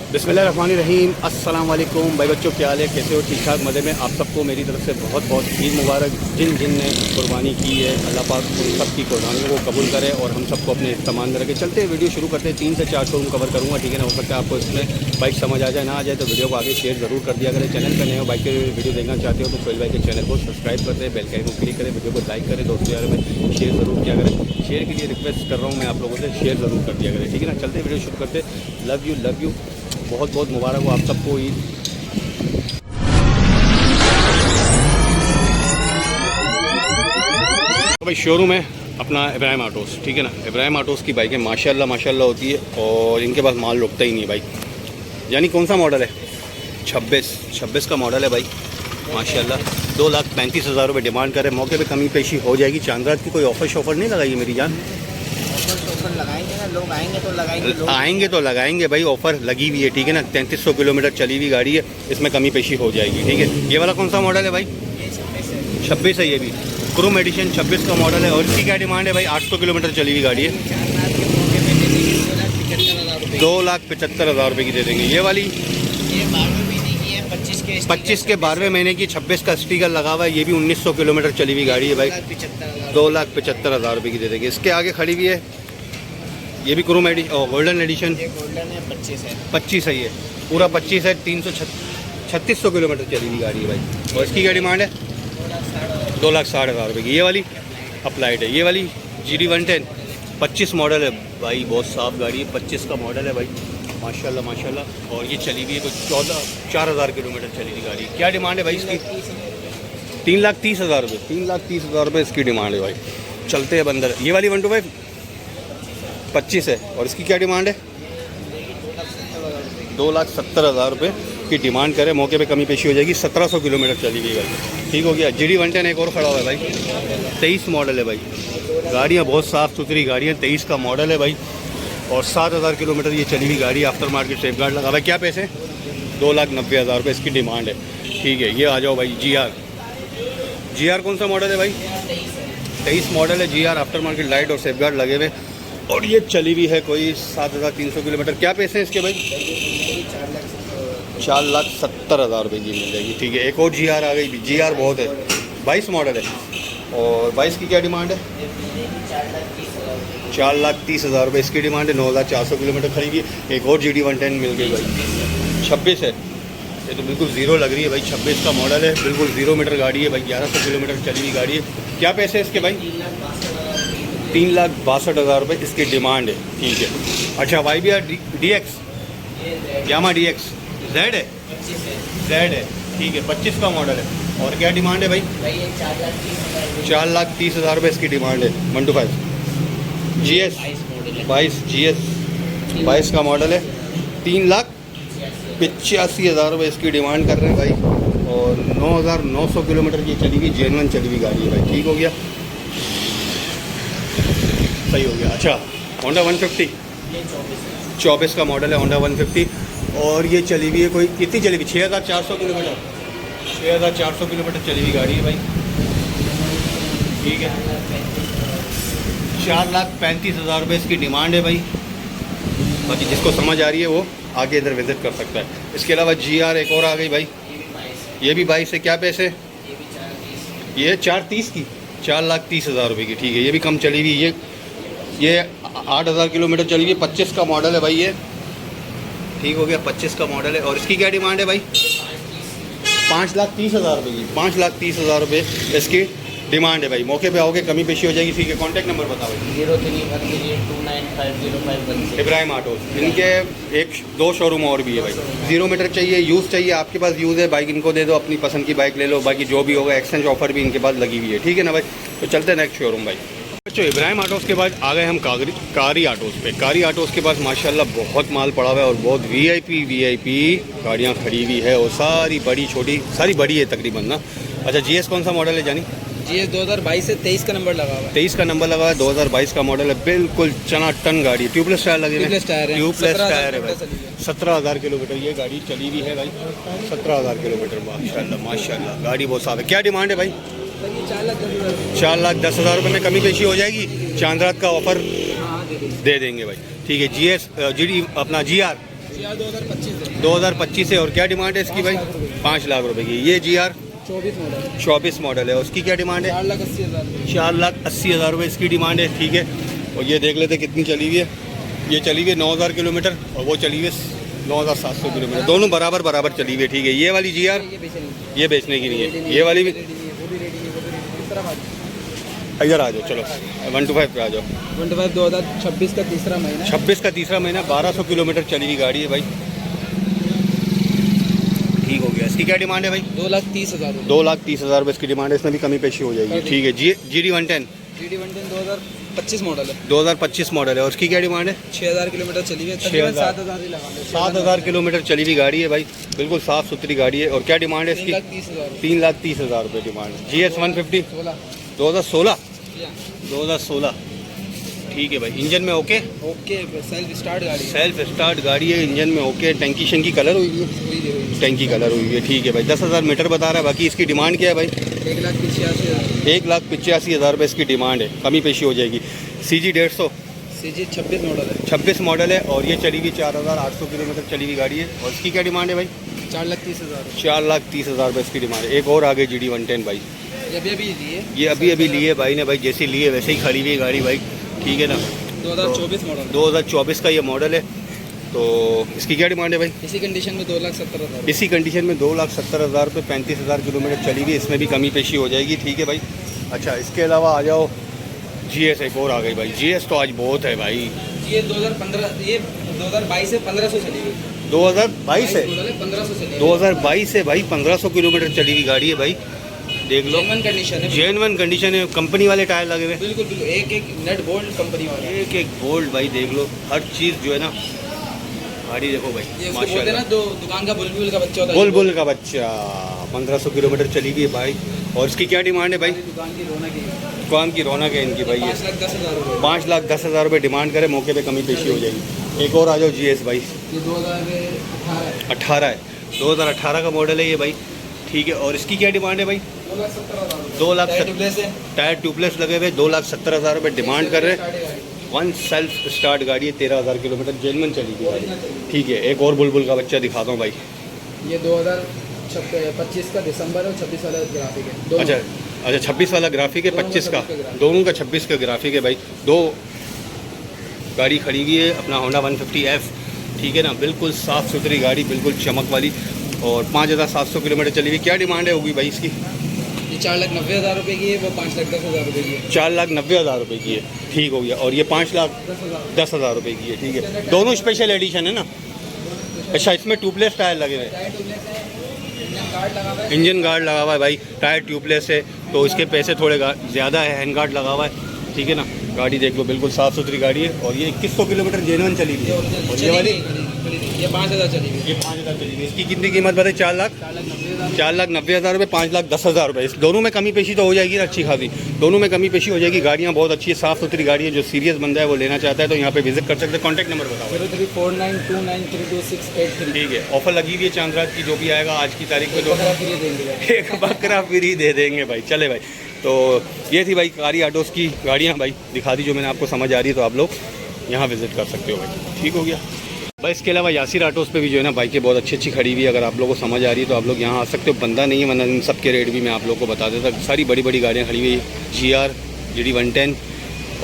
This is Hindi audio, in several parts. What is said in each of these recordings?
बिस्मिल्लाहिर्रहमानिर्रहीम। अस्सलाम वालेकुम भाई बच्चों, क्या हाल है, कैसे हो? ठीक ठाक मज़े में। आप सबको मेरी तरफ से बहुत बहुत ईद मुबारक। जिन जिन ने कुर्बानी की है अल्लाह पाक उन सब की कुर्बानियों को कबूल करे और हम सबको अपने इस्तेमाल में रखे। चलते हैं, वीडियो शुरू करते हैं। 3 से 4 शोरूम कवर करूँगा, ठीक है ना। हो सकता है आपको इसमें बाइक समझ आ जाए, ना आ जाए तो वीडियो को आगे शेयर ज़रूर कर दिया करें। चैनल पर नए हो, बाइक के वीडियो देखना चाहते हो तो सोहेल भाई के चैनल को सब्सक्राइब कर दें, बेल के आइकन को क्लिक करें, वीडियो को लाइक करें, दोस्तों यार में शेयर ज़रूर किया करें। शेयर के लिए रिक्वेस्ट कर रहा हूँ मैं आप लोगों से, शेयर ज़रूर कर दिया करें, ठीक है ना। चलते वीडियो शुरू करते। लव यू, बहुत बहुत मुबारक हो आप सबको ईद। तो भाई शोरूम है अपना इब्राहिम ऑटोज़, ठीक है ना। इब्राहिम ऑटोज़ की बाइकें माशाल्लाह होती है और इनके पास माल रुकता ही नहीं है भाई। यानी कौन सा मॉडल है? 26 का मॉडल है भाई माशाल्लाह। 2,35,000 रुपये डिमांड करे। मौके पे कमी पेशी हो जाएगी। चांद की कोई ऑफर शॉफर नहीं लगाई है मेरी जान? लगाएंगे ना, लोग आएंगे तो लगाएंगे, आएंगे तो लगाएंगे भाई। ऑफर लगी हुई है, ठीक है ना। 3300 किलोमीटर चली हुई गाड़ी है, इसमें कमी पेशी हो जाएगी, ठीक है। ये वाला कौन सा मॉडल है भाई? 26 है ये भी, क्रूम एडिशन 26 का मॉडल है। और इसकी क्या डिमांड है भाई? 800 किलोमीटर चली हुई गाड़ी है। 2,75,000 रुपये की दे देंगे। ये वाली 25 के 12वें महीने की 26 का स्टिकर लगा हुआ है। ये भी 1900 किलोमीटर चली हुई गाड़ी है भाई। 2,75,000 रुपये की दे देंगे। इसके आगे खड़ी हुई है, ये भी chrome edition, golden edition. Golden है, 25 है ये, पूरा 25 है। 3600 किलोमीटर चली हुई गाड़ी है भाई। और इसकी क्या डिमांड है? 2,60,000 रुपये की। ये वाली अप्लाइड है। ये वाली GD110 25 मॉडल है भाई, बहुत साफ गाड़ी है। 25 का मॉडल है भाई माशाल्लाह। और ये चली हुई है कुछ 4,000 किलोमीटर चली हुई गाड़ी। क्या डिमांड है भाई इसकी? 3,30,000 रुपये। 3,30,000 रुपये इसकी डिमांड है भाई। चलते हैं बंदर। ये वाली 125 25 है। और इसकी क्या डिमांड है? 2,70,000 रुपये की डिमांड करें। मौके पे कमी पेशी हो जाएगी। 1700 किलोमीटर चली गई भाई, ठीक हो गया। GD110 एक और खड़ा हुआ है भाई, 23 मॉडल है भाई। गाड़ियाँ बहुत साफ़ सुथरी गाड़ियाँ, 23 का मॉडल है भाई। और 7,000 किलोमीटर ये चली हुई गाड़ी। आफ्टर मार्केट सेफ गार्ड लगा हुआ है। क्या पैसे? 2,90,000 रुपये इसकी डिमांड है, ठीक है। ये आ जाओ भाई GR कौन सा मॉडल है भाई? 23 मॉडल है GR। आफ्टर मार्केट लाइट और सेफ गार्ड लगे हुए। और ये चली हुई है कोई 7,300 किलोमीटर। क्या पैसे हैं इसके भाई? 4,70,000 रुपये की मिल जाएगी, ठीक है। एक और GR आ गई। GR बहुत है, 22 मॉडल है। और 22 की क्या डिमांड है? 4,30,000 रुपये इसकी डिमांड है। 9,400 किलोमीटर खड़ी हुई। एक और GD110 मिल गई भाई। 26 है ये, तो बिल्कुल ज़ीरो लग रही है भाई। 26 का मॉडल है, बिल्कुल 0 मीटर गाड़ी है भाई। 1100 किलोमीटर चली हुई गाड़ी है। क्या पैसे हैं इसके भाई? 3,62,000 रुपये इसकी डिमांड है, ठीक है। अच्छा YBR DX, यामा DX Z है, ठीक है। 25 का मॉडल है। और क्या डिमांड है भाई? 4,30,000 रुपये इसकी डिमांड है। 125 GS 22 का मॉडल है। 3,85,000 रुपये इसकी डिमांड कर रहे हैं भाई। और 9,900 किलोमीटर की चली गई, जेन्युइन चली हुई गाड़ी है भाई, ठीक हो गया, सही हो गया। अच्छा होंडा 150 24 का मॉडल है, होंडा 150। और ये चली हुई है कोई कितनी चली हुई? 6,400 किलोमीटर। 6,400 किलोमीटर चली हुई गाड़ी है भाई, ठीक है। 4,35,000 रुपये इसकी डिमांड है भाई। बाकी जिसको समझ आ रही है वो आगे इधर विजिट कर सकता है। इसके अलावा GR एक और आ गई भाई, ये भी 22 है। क्या पैसे? ये 4,30 की, 4,30,000 रुपये की, ठीक है। ये भी कम चली हुई। ये 8,000 किलोमीटर चली हुई। 25 का मॉडल है भाई ये, ठीक हो गया। 25 का मॉडल है। और इसकी क्या डिमांड है भाई? 5,30,000 रुपये की। 5,30,000 रुपये इसकी डिमांड है भाई। मौके पे आओगे कमी पेशी हो जाएगी, ठीक है। कॉन्टैक्ट नंबर बताओ भाई। 0313295055 इब्राहिम ऑटोज़। इनके 1-2 शोरूम और भी है भाई। 0 मीटर चाहिए, यूज़ चाहिए, आपके पास यूज़ है बाइक, इनको दे दो, अपनी पसंद की बाइक ले लो। बाकी जो भी होगा एक्सचेंज ऑफर भी इनके पास लगी हुई है, ठीक है ना भाई। तो चलते हैं नेक्स्ट शोरूम भाई। बच्चों इब्राहिम ऑटोज़ के बाद आ गए हम कारी ऑटोज़ पे। कारी ऑटोज़ के पास माशाल्लाह बहुत माल पड़ा हुआ है और बहुत VIP गाड़ियाँ खड़ी हुई है। और सारी बड़ी छोटी सारी बड़ी है तकरीबन ना। अच्छा GS कौन सा मॉडल है जानी? GS 2022 से 23 का नंबर लगा हुआ है। 23 का नंबर लगा है, 2022 का मॉडल है। बिल्कुल चना टन गाड़ी। ट्यूबलेस टायर लगे हुए हैं। ट्यूबलेस टायर है भाई। 17,000 किलोमीटर ये गाड़ी चली हुई है भाई। 17,000 किलोमीटर माशाल्लाह गाड़ी बहुत साफ है। क्या डिमांड है भाई? 4,10,000 रुपये में कमी पेशी हो जाएगी। चांद रात का ऑफर दे देंगे भाई, ठीक है। GD अपना GR GR 2025 है। 2025 है। और क्या डिमांड है इसकी भाई? 5 लाख रुपए की। ये GR 24 मॉडल है, उसकी क्या डिमांड है? 4,80,000। 4,80,000 रुपये इसकी डिमांड है। ठीक है, और ये देख लेते कितनी चली हुई है। ये चली हुई है 9,000 किलोमीटर और वो चली हुई है 9,700 किलोमीटर, दोनों बराबर चली हुई है। ठीक है, ये वाली GR ये बेचने की नहीं है, ये वाली भी। इधर आ जाओ, चलो 125 पे आ जाओ। 125 2026 का तीसरा महीना। 26 का तीसरा महीना, 1200 किलोमीटर चली हुई गाड़ी है भाई। ठीक हो गया। इसकी क्या डिमांड है भाई? 2,30,000। 2,30,000 रुपये इसकी डिमांड है। इसमें भी कमी पेशी हो जाएगी। ठीक है। GD 110 2025 मॉडल है। 2025 मॉडल है और उसकी क्या डिमांड है? 6,000 किलोमीटर चली हुई है। 7,000 ही लगा लो। 7,000 किलोमीटर चली हुई गाड़ी है भाई, बिल्कुल साफ़ सुथरी गाड़ी है। और क्या डिमांड है इसकी? 3,30,000। 3,30,000 रुपये डिमांड है। GS 150 2016। 2016 ठीक है भाई। इंजन में ओके सेल्फ स्टार्ट गाड़ी। सेल्फ स्टार्ट गाड़ी है, इंजन में ओके। टैंकी शंकी कलर हुई है, टैंकी कलर हुई है। ठीक है भाई। 10,000 मीटर बता रहा है। बाकी इसकी डिमांड क्या है भाई? 1,85,000। 1,85,000 रुपये इसकी डिमांड है, कमी पेशी हो जाएगी। CG 150 CG 26 मॉडल है। 26 मॉडल है और ये चली हुई 4,800 किलोमीटर चली हुई गाड़ी है। और इसकी क्या डिमांड है भाई? 4,30,000। 4,30,000 रुपये इसकी डिमांड है। एक और आगे GD 110 भाई, ये अभी लिए। ये अभी लिए भाई ने भाई, जैसी लिए वैसे ही खड़ी हुई है गाड़ी भाई। ठीक है ना। 2024 मॉडल। 2024 का ये मॉडल है। तो इसकी क्या डिमांड है भाई? इसी कंडीशन में 2,70,000। इसी कंडीशन में 2,70,000 रुपये, 35,000 किलोमीटर चली हुई। इसमें भी कमी पेशी हो जाएगी। ठीक है भाई। अच्छा, इसके अलावा आ जाओ GS एक और आ गई भाई। GS तो आज बहुत है भाई। ये 2015 ये 2022 से 1,500 चली गई। 2022 से 1,500 चली। 2022 से भाई 1,500 किलोमीटर चली हुई गाड़ी है भाई। देख लो, जेन्युइन कंडीशन है। जेन्युइन कंडीशन है, कंपनी वाले टायर लगे हुए। बिल्कुल एक नट बोल्ट कंपनी वाले। एक बोल्ट भाई, देख लो हर चीज़ जो है ना। गाड़ी देखो भाई, ये उसको बोलते हैं माशाल्लाह। ना, जो दुकान का बुलबुल का बच्चा होता है। बुलबुल का बच्चा। 1,500 किलोमीटर चली गई है भाई। और इसकी क्या डिमांड है भाई? दुकान की रौनक है। दुकान की रौनक है इनकी भाई। 5,10,000 रुपये। 5,10,000 रुपये डिमांड करे, मौके पे कमी पेशी हो जाएगी। एक और आ जाओ GS भाई। ये 2018 18 है, 2018 का मॉडल है ये भाई। ठीक है, और इसकी क्या डिमांड है भाई? 2,70,000। 2,70,000। टायर ट्यूबलेस लगे हुए, 2,70,000 रुपये डिमांड कर रहे हैं। वन सेल्फ स्टार्ट गाड़ी है, 13,000 किलोमीटर जेन्युइन चली गई गाड़ी। ठीक है, एक और बुलबुल का बच्चा दिखाता हूँ भाई। ये 2025 का दिसंबर और 26 वाला ग्राफिक है दोनों। अच्छा 26 वाला ग्राफिक है, 25 का, दोनों का 26 का ग्राफिक है भाई। दो गाड़ी खड़ी हुई है अपना होंडा 150F। ठीक है ना, बिल्कुल साफ़ सुथरी गाड़ी, बिल्कुल चमक वाली। और 5,700 किलोमीटर चली हुई। क्या डिमांड है होगी भाई इसकी? ये 4,90,000 रुपये की है, वो 5,10,000 रुपये की है। 4,90,000 रुपये की है। ठीक हो गया। और ये 5,10,000 रुपये की है। ठीक है, दोनों स्पेशल एडिशन है ना। अच्छा, इसमें ट्यूबलेस टायर लगे हुए हैं, इंजन गार्ड लगा हुआ है भाई। टायर ट्यूबलेस है तो इसके पैसे थोड़े ज़्यादा है, हैंड गार्ड लगा हुआ है। ठीक है ना, गाड़ी देख लो, बिल्कुल साफ़ सुथरी गाड़ी है। और ये 2100 किलोमीटर जेन्युइन चली हुई है। और ये वाली ये 5,000 चली गई। ये 5,000 चली हुई। इसकी कितनी कीमत बताई? 4,90,000 रुपये, 5,10,000 रुपये। इस दोनों में कमी पेशी तो हो जाएगी ना अच्छी खासी, दोनों में कमी पेशी हो जाएगी। गाड़ियाँ बहुत अच्छी है, साफ़ सुथरी गाड़ी है। जो सीरियस बंदा है वो लेना चाहता है तो यहाँ पे विजिट कर सकते हैं। कॉन्टैक्ट नंबर बताओ। 034929322683। ठीक है, ऑफर लगी हुई है चांद की, जो भी आएगा आज की तारीख में बकरा फ्री देंगे। एक बकरा फ्री दे देंगे भाई। चले भाई, तो ये थी भाई कारी ऑटोज़ की गाड़ियाँ भाई, दिखा दी जो मैंने आपको समझ आ रही है। तो आप लोग यहाँ विजिट कर सकते हो भाई। ठीक हो गया भाई। इसके अलावा यासिर ऑटोज़ पे भी जो है ना बाइकें बहुत अच्छी खड़ी हुई है। अगर आप लोगों को समझ आ रही है तो आप लोग यहाँ आ सकते हो। बंदा नहीं है, वरना इन सब के रेट भी मैं आप लोग को बता देता। सारी बड़ी बड़ी गाड़ियाँ खड़ी हुई है, GR GD 110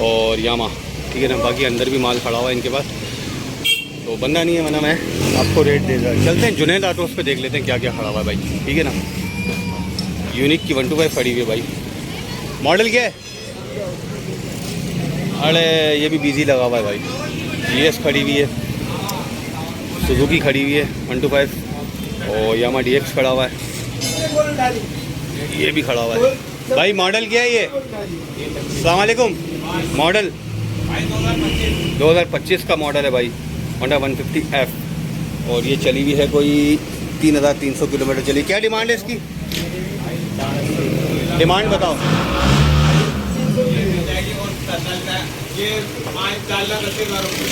और यामा। ठीक है ना, बाकी अंदर भी माल खड़ा हुआ है इनके पास, तो बंदा नहीं है, वरना मैं आपको रेट दे रहा। चलते हैं जुनैद ऑटोज़ पे, देख लेते हैं क्या क्या खड़ा हुआ है भाई। ठीक है ना, यूनिक की 125 खड़ी हुई है भाई। मॉडल क्या है? अरे ये भी बिजी लगा हुआ है भाई। GS खड़ी हुई है, सुजुकी खड़ी हुई है 125 और यामा DX खड़ा हुआ है, ये भी खड़ा हुआ है भाई। मॉडल क्या है ये? अस्सलाम वालेकुम। मॉडल 2025 का मॉडल है भाई, होंडा 150F। और ये चली हुई है कोई 3,300 किलोमीटर चली। क्या डिमांड है इसकी? डिमांड बताओ।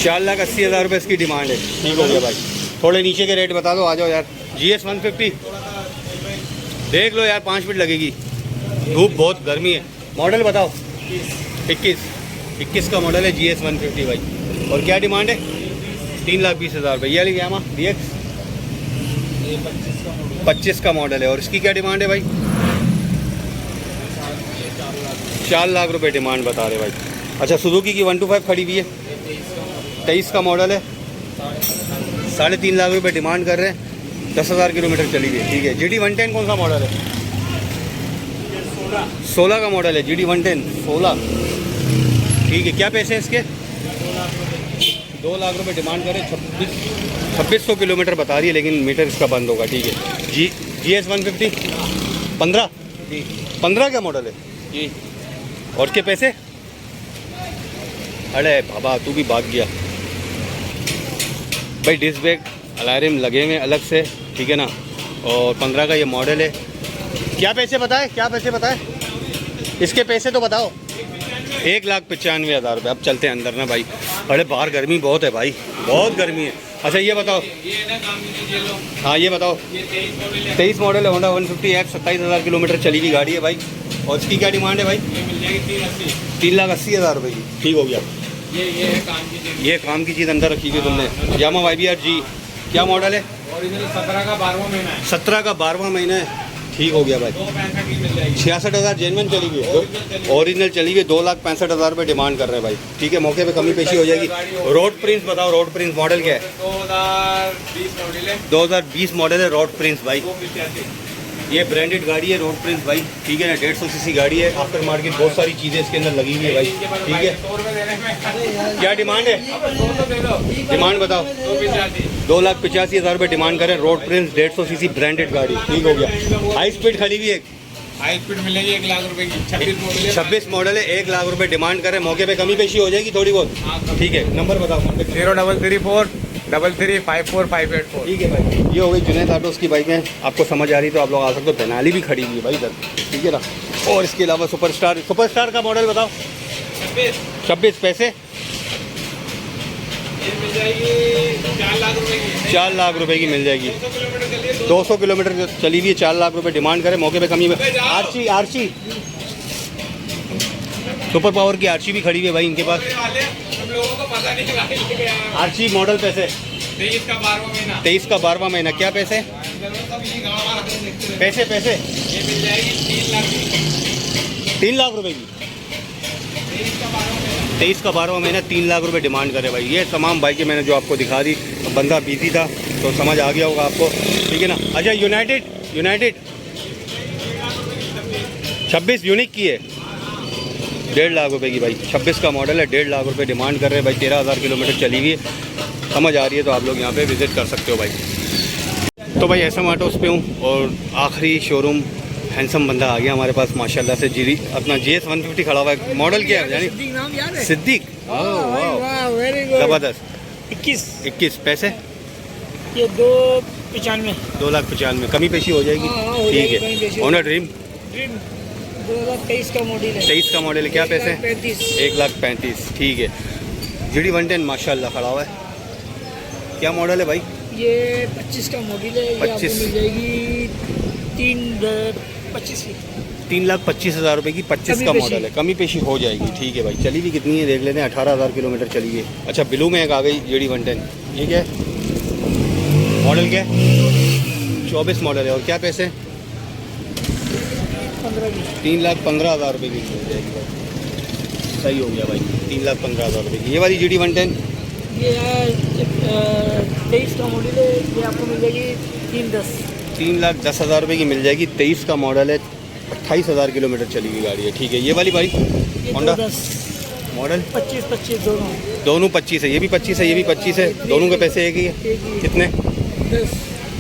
4,80,000 रुपये इसकी डिमांड है। ठीक हो गया भाई। थोड़े नीचे के रेट बता दो, आ जाओ यार। GS 150 देख लो यार, 5 मिनट लगेगी, धूप बहुत गर्मी है। मॉडल बताओ। 21 का मॉडल है GS 150 भाई। और क्या डिमांड है? 3,20,000 रुपये। ये वाली यामा DX ये 25 का मॉडल 25 का मॉडल है। और इसकी क्या डिमांड है भाई? 4 लाख रुपए डिमांड बता रहे भाई। अच्छा, सुजुकी की 125 खड़ी हुई है, 23 का मॉडल है, 3.5 लाख रुपए डिमांड कर रहे हैं, 10,000 किलोमीटर चली हुई है। ठीक है। GD 110 कौन सा मॉडल है? 16 का मॉडल है GD 110 16। ठीक है। क्या पैसे हैं इसके? 2 लाख रुपए डिमांड करें, 2600 किलोमीटर बता रही है, लेकिन मीटर इसका बंद होगा। ठीक है। GS 150 15 क्या मॉडल है जी? और इसके पैसे? अरे बाबा तू भी भाग गया भाई। डिस्क ब्रेक अलार्म लगे हुए अलग से, ठीक है ना। और 15 का ये मॉडल है। क्या पैसे बताए? क्या पैसे बताए? इसके पैसे तो बताओ। 1,95,000 रुपये। अब चलते हैं अंदर ना भाई। अरे बाहर गर्मी बहुत है भाई, बहुत गर्मी है। अच्छा ये बताओ, हाँ ये बताओ। 23 मॉडल है, होंडा 150X, 27,000 किलोमीटर चली हुई गाड़ी है भाई। और इसकी क्या डिमांड है भाई? 3,80,000 रुपये की। ठीक हो गया। ये काम की चीज़ अंदर रखी हुई तुमने। यामा YBR G क्या मॉडल है? ओरिजिनल 17 का 12वां महीना है। 17 का 12वां महीना है। ठीक हो गया भाई। 66,000 जेनवन चली हुई है, ओरिजिनल चली हुई है। 2,65,000 रुपये डिमांड कर रहे हैं भाई। ठीक है। मौके पे कमी पेशी हो जाएगी। रोड प्रिंस बताओ, रोड प्रिंस मॉडल क्या है? 2020 मॉडल है। 2020 मॉडल है रोड प्रिंस भाई। ये ब्रांडेड गाड़ी है रोड प्रिंस भाई। ठीक है ना। 150 सीसी गाड़ी है, आफ्टर मार्केट बहुत सारी चीज़ें इसके अंदर लगी हुई है भाई। ठीक है। क्या डिमांड है? डिमांड बताओ। 2,85,000 रुपये डिमांड करें। रोड प्रिंस 150 सीसी ब्रांडेड गाड़ी। ठीक हो गया। हाई स्पीड खड़ी हुई है, हाई स्पीड मिलेगी 1 लाख रुपए की। 26 मॉडल है, 1 लाख रुपए डिमांड करें। मौके पे कमी पेशी हो जाएगी थोड़ी बहुत। ठीक है। नंबर बताओ। 0334 3354 ठीक है भाई। ये हो गई जुनैद ऑटोस की बाइक है। आपको समझ आ रही तो आप लोग आ सकते हो। तेनाली भी खड़ी हुई है भाई इधर। ठीक है ना। और इसके अलावा सुपरस्टार का मॉडल बताओ। 26 पैसे? ये मिल जाएगी 4 लाख रुपए की। 4 लाख रुपए की मिल जाएगी। 200 किलोमीटर चली हुई है, 4 लाख रुपए डिमांड करें। मौके पे कमी में आरसी सुपर पावर की आरसी भी खड़ी हुई है भाई इनके पास। हम लोगों को पता नहीं। आरसी मॉडल पैसे? 23 का 12वां महीना। 23 का 12वां महीना। क्या पैसे? पैसे पैसे? ये मिल जाएगी 3 लाख की। 3 लाख रुपए की। 23 का 12वां महीना, 3 लाख रुपए डिमांड करे भाई। ये तमाम बाइकें मैंने जो आपको दिखा दी। बंदा बिजी था तो समझ आ गया होगा आपको। ठीक है ना। अच्छा यूनाइटेड 26 यूनिक की है, 1.5 लाख रुपए की भाई। 26 का मॉडल है, 1.5 लाख रुपए डिमांड कर रहे हैं भाई। 13,000 किलोमीटर चली हुई है। समझ आ रही है तो आप लोग यहाँ पे विज़िट कर सकते हो भाई। तो भाई SM ऑटोस पे हूँ और आखिरी शोरूम हैंडसम बंदा आ गया हमारे पास माशाल्लाह से। जीरी अपना GS 150 खड़ा हुआ है। मॉडल क्या है यानी? सिद्दीक। ज़बरदस्त। 21 पैसे? ये 295। 2,95,000 कमी पेशी हो जाएगी। ठीक है। ऑनर ड्रीम 2023 का मॉडल है। 23 का मॉडल है। क्या पैसे? 1,35,000। 1,35,000। ठीक है। GD 110 माशाल्लाह खड़ा हुआ है। क्या मॉडल है भाई? ये 25 का मॉडल है। ये आपको 25 मिल जाएगी 3,25,000 की। 3,25,000 रुपये की 25 कमी का पेशी। मॉडल है। कमी पेशी हो जाएगी। ठीक है भाई। चली भी कितनी है देख लेते हैं। 18,000 किलोमीटर चली है। अच्छा ब्लू में एक आ गई GD 110। ये क्या है? मॉडल क्या है? 24 मॉडल है। और क्या पैसे? 15 की। 3,15,000 रुपये की मिल जाएगी भाई। सही हो गया भाई। 3,15,000 रुपये की। ये वाली GD 110 ये 23 का मॉडल है। ये आपको मिल जाएगी 3,10,000। 3,10,000 रुपये की मिल जाएगी। 23 का मॉडल है, 28,000 किलोमीटर चली हुई गाड़ी है। ठीक है। ये वाली भाई ये होंडा 10 मॉडल 25 दोनों। दोनों 25 है। ये भी 25 है, ये भी 25 है। दोनों के पैसे एक ही है। एक ही है। कितने? 10।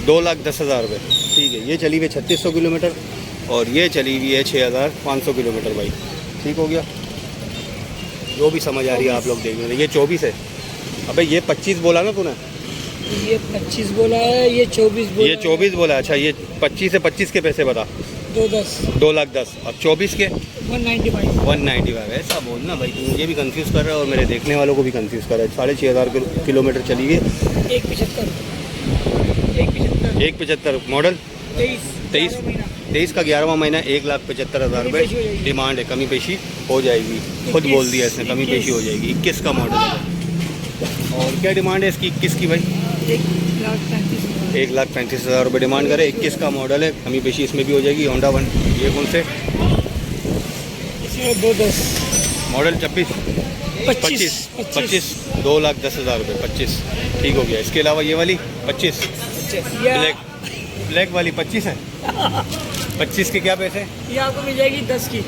2,10,000 रुपये। ठीक है। ये चली हुई है 3600 किलोमीटर और ये चली हुई है 6,500 किलोमीटर भाई। ठीक हो गया। जो भी समझ आ रही है आप लोग देख लें। ये 24 है। अबे ये 25 बोला ना तूने? ये 25 बोला है, ये 24 बोला ये 24 बोला। अच्छा ये 25 से 25 के पैसे बता। 2,10,000। 2,10,000। अब 24 के 195। 195। ऐसा बोलना भाई, तू मुझे भी कंफ्यूज कर रहा है और मेरे देखने वालों को भी कंफ्यूज कर रहा है। 6,500 किलोमीटर चली हुई है। 1,75। 1,75 मॉडल 23 23 का 11वां महीना, 1,75,000 रुपये डिमांड है। कमी पेशी हो जाएगी। खुद बोल दिया इसने, कमी पेशी हो जाएगी। 21 का मॉडल है और क्या डिमांड है इसकी 21 की भाई? 1,35,000। 1,35,000 रुपये डिमांड करे। 21 का मॉडल है, कमी पेशी इसमें भी हो जाएगी। होंडा वन, ये कौन से इसमें 2,10 मॉडल? 25 2,10,000 रुपये 25, ठीक हो गया। इसके अलावा ये वाली 25 ब्लैक वाली 25 है। 25 के क्या पैसे? ये आपको मिल जाएगी 10 की,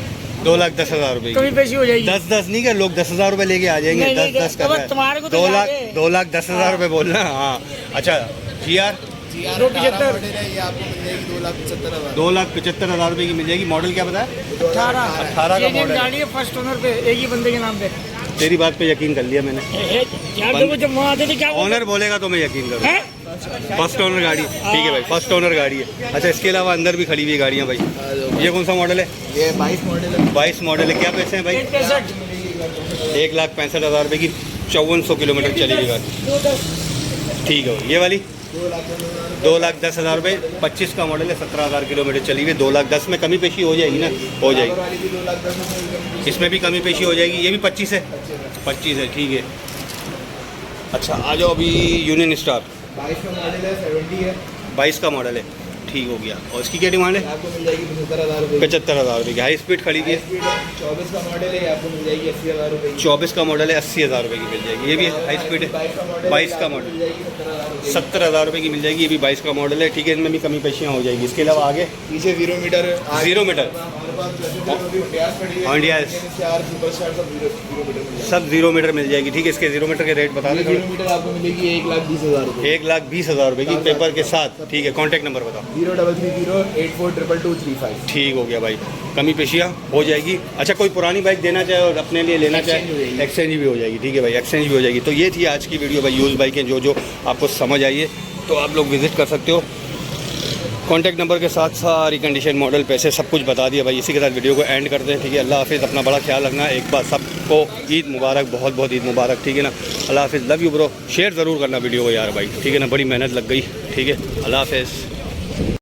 2,10,000 रुपये कमी पेशी हो जाएगी। 10 नहीं कर, लोग 10,000 रुपये लेके आ जाएंगे। नहीं, नहीं, 10 कर रहा है। तुम्हारे को तो 2,10,000 रुपये बोलना। हाँ अच्छा, GR 2,75 ये आपको मिल जाएगी 2,75,000। 2,75,000 रुपये की मिल जाएगी। मॉडल क्या बताया? 18 का मॉडल। गाड़ी है फर्स्ट ओनर पे, एक ही बंदे के नाम पे। तेरी बात पे यकीन कर लिया मैंने। यार देखो जब वहाँ आते थे क्या ऑनर बोलेगा तो मैं यकीन करूँ। हैं? फर्स्ट ओनर गाड़ी, ठीक है भाई, फर्स्ट ओनर गाड़ी है। अच्छा, इसके अलावा अंदर भी खड़ी हुई गाड़ियाँ भाई। ये कौन सा मॉडल है? ये 22 मॉडल है। 22 मॉडल है। क्या पैसे हैं भाई? 1,65,000 रुपये की, 5400 किलोमीटर चली हुई गाड़ी, 2,10 ठीक है। ये वाली 2,10,000 रुपये, 25 का मॉडल है, 17,000 किलोमीटर चली हुई। 2,10,000 में कमी पेशी हो जाएगी ना? हो जाएगी। वाली भी 2,10,000 इसमें भी कमी पेशी हो जाएगी। ये भी 25 है, 25 है, ठीक है। अच्छा आ जाओ अभी यूनियन स्टार 22 का मॉडल है, 70 है। 22 का मॉडल है, ठीक हो गया। और इसकी क्या डिमांड है? आपको मिल जाएगी 75,000 रुपये। 75,000 रुपये की। हाई स्पीड खड़ी हुई है। 24 का मॉडल है, ये आपको मिल जाएगी 80,000 रुपये। 24 का मॉडल है, 80,000 रुपये की मिल जाएगी। ये भी हाई स्पीड है, 22 का मॉडल, 70,000 रुपये की मिल जाएगी। ये भी 22 का मॉडल है, ठीक है। इनमें भी कमी पेशियाँ हो जाएगी। इसके अलावा आगे पीछे 0 मीटर 0 मीटर Honda सब 0 मीटर मिल जाएगी, ठीक है। इसके 0 मीटर के रेट बता दें। 0 मीटर आपको मिलेगी 1,20,000 रुपये। 1,20,000 रुपये की पेपर के साथ, ठीक है। कॉन्टैक्ट नंबर बताओ। 033084222235। ठीक हो गया भाई, कमी पेशियाँ हो जाएगी। अच्छा, कोई पुरानी बाइक देना चाहे और अपने लिए लेना चाहे, एक्सचेंज भी हो जाएगी, ठीक है भाई, एक्सचेंज भी हो जाएगी। तो ये थी आज की वीडियो भाई, यूज़ बाइकें जो आपको समझ आई है तो आप लोग विज़िट कर सकते हो। कॉन्टैक्ट नंबर के साथ सारी कंडीशन, मॉडल, पैसे सब कुछ बता दिया भाई। इसी के साथ वीडियो को एंड करते हैं, ठीक है। अल्लाह हाफिज़, अपना बड़ा ख्याल रखना। एक बार सबको ईद मुबारक, बहुत बहुत ईद मुबारक, ठीक है ना। अल्लाह हाफिज़, लव यू ब्रो। शेयर ज़रूर करना वीडियो को यार भाई, ठीक है ना। बड़ी मेहनत लग गई, ठीक है। अल्लाह हाफिज़।